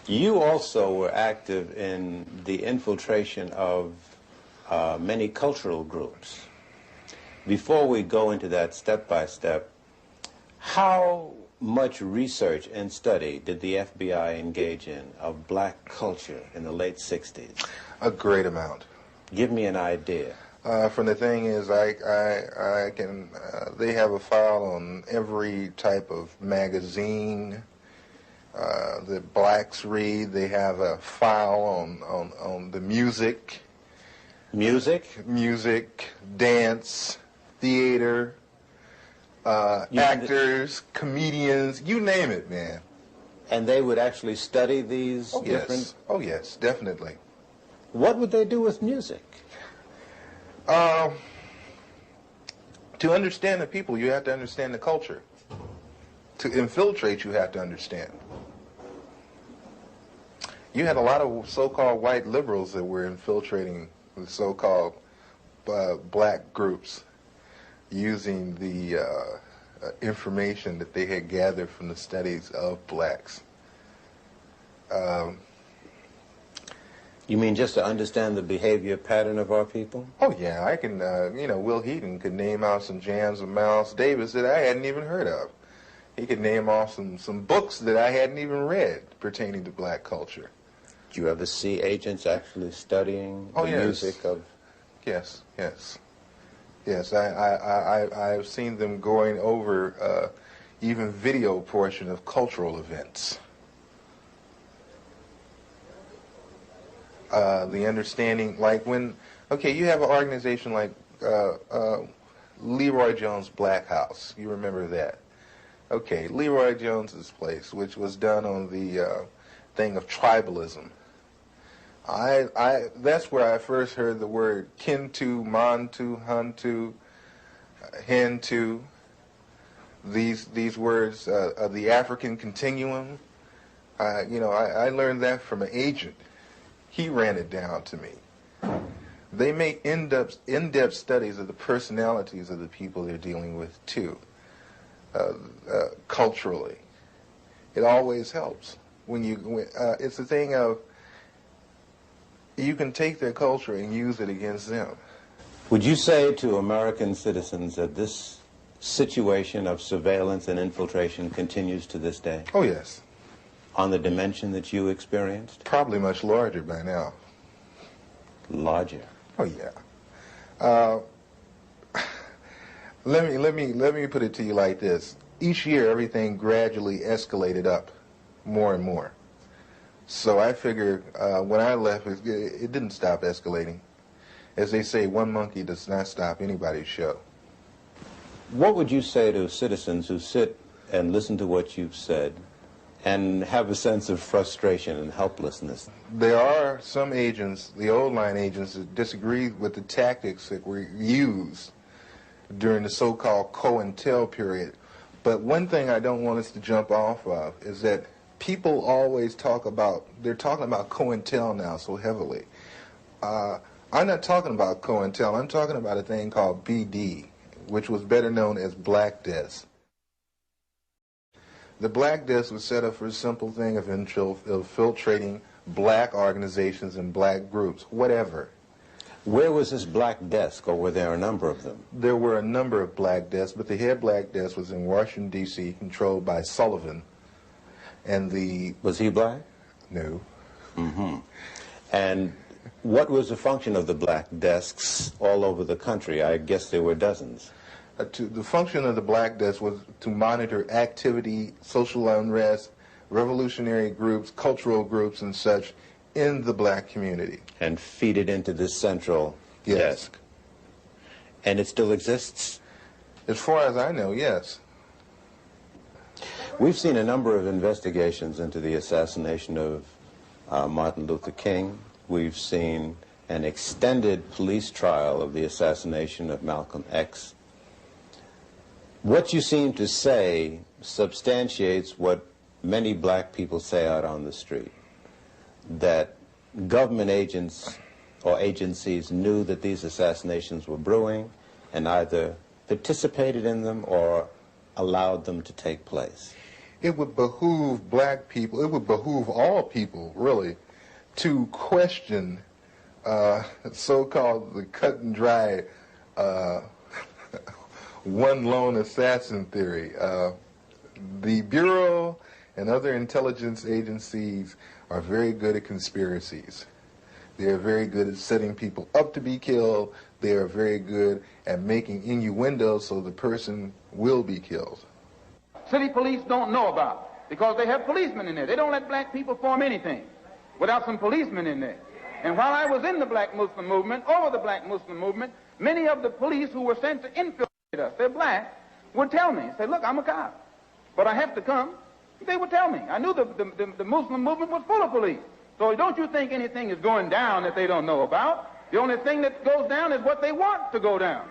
You also were active in the infiltration of many cultural groups. Before we go into that step by step, how much research and study did the FBI engage in of black culture in the late 60s? A great amount. Give me an idea. From the thing is, I can, they have a file on every type of magazine that blacks read. They have a file on the music. Music? Music, dance, theater, actors, comedians, you name it, man. And they would actually study these different... Yes. Oh, yes, definitely. What would they do with music? To understand the people, you have to understand the culture. To infiltrate, you have to understand. You had a lot of so-called white liberals that were infiltrating the so-called black groups using the information that they had gathered from the studies of blacks. You mean just to understand the behavior pattern of our people? Oh, yeah, I can, Will Heaton could name out some jams of Miles Davis that I hadn't even heard of. He could name off some books that I hadn't even read pertaining to black culture. Did you ever see agents actually studying the music of... Yes, yes. Yes, I've seen them going over even video portion of cultural events. The understanding, like when, okay, you have an organization like Leroy Jones' Black House. You remember that? Okay, Leroy Jones's place, which was done on the thing of tribalism. That's where I first heard the word Kintu, Mantu, Hantu, Hentu. These words of the African continuum. I learned that from an agent. He ran it down to me. They make in-depth studies of the personalities of the people they're dealing with too, culturally. It always helps when it's a thing of you can take their culture and use it against them. Would you say to American citizens that this situation of surveillance and infiltration continues to this day? Oh, yes. On the dimension that you experienced? Probably much larger by now. Larger? Oh, yeah. Let me put it to you like this. Each year, everything gradually escalated up more and more. So I figure when I left, it didn't stop escalating. As they say, one monkey does not stop anybody's show. What would you say to citizens who sit and listen to what you've said and have a sense of frustration and helplessness? There are some agents, the old line agents, that disagree with the tactics that were used during the so-called COINTEL period. But one thing I don't want us to jump off of is that people always they're talking about COINTEL now so heavily. I'm not talking about COINTEL, I'm talking about a thing called BD, which was better known as Black Desk. The Black Desk was set up for a simple thing of infiltrating black organizations and black groups, whatever. Where was this Black Desk, or were there a number of them? There were a number of Black Desks, but the head Black Desk was in Washington, D.C., controlled by Sullivan. And Was he black? No. Mm-hmm. And what was the function of the Black Desks all over the country? I guess there were dozens. The function of the Black Desk was to monitor activity, social unrest, revolutionary groups, cultural groups, and such in the black community. And feed it into this central desk. And it still exists? As far as I know, yes. We've seen a number of investigations into the assassination of Martin Luther King. We've seen an extended police trial of the assassination of Malcolm X. What you seem to say substantiates what many black people say out on the street, that government agents or agencies knew that these assassinations were brewing and either participated in them or allowed them to take place. it would behoove black people, it would behoove all people, really, to question so-called the cut and dry one lone assassin theory. The Bureau and other intelligence agencies are very good at conspiracies. They are very good at setting people up to be killed. They are very good at making innuendos so the person will be killed. City police don't know about, because they have policemen in there. They don't let black people form anything without some policemen in there. And while I was in the black Muslim movement, over the black Muslim movement, many of the police who were sent to infiltrate us, they're black, would tell me, say, look, I'm a cop, but I have to come. They would tell me. I knew the Muslim movement was full of police. So don't you think anything is going down that they don't know about. The only thing that goes down is what they want to go down.